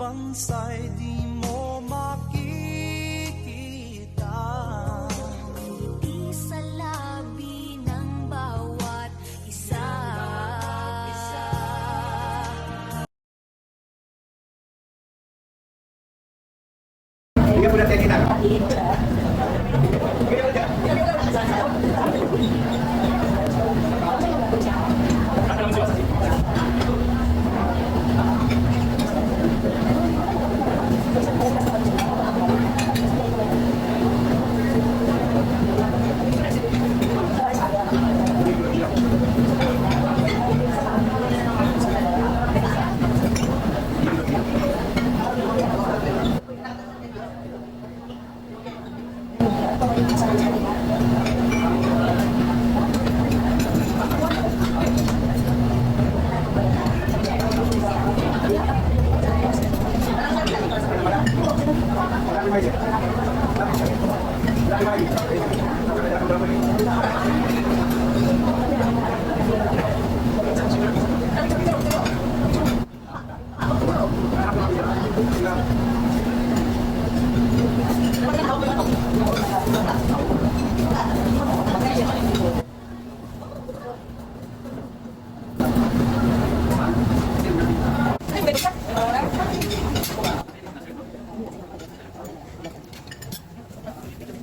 bansa'y di mo makikita. Ngiti sa labi ng bawat isa. Bigyan mo natin kita.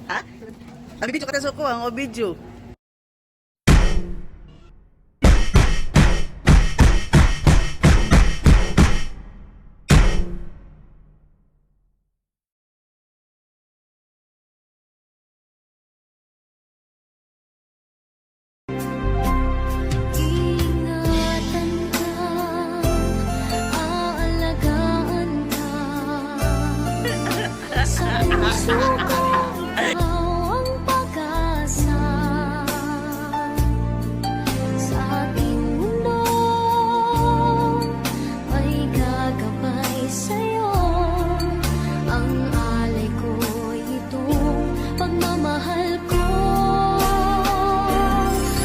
Ha? Ang video kata suko ang video. Ingatan ka, aalagaan ka. Sa puso ko, ikaw ang pag-asa. Sa ating mundo ay gagabay sa'yo. Ang alay ko'y itong pagmamahal ko.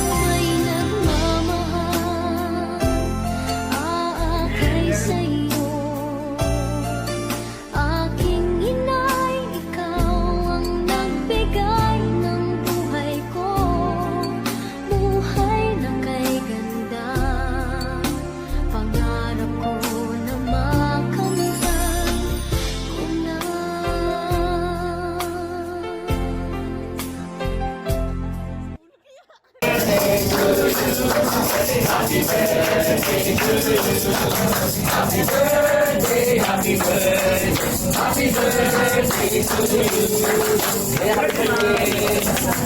May nagmamahal, aakay sa'yo. Aking inay, ikaw ang nagbigay ng buhay ko. Buhay na kay ganda, pangarap ko na makamtan ko na. Happy birthday to you.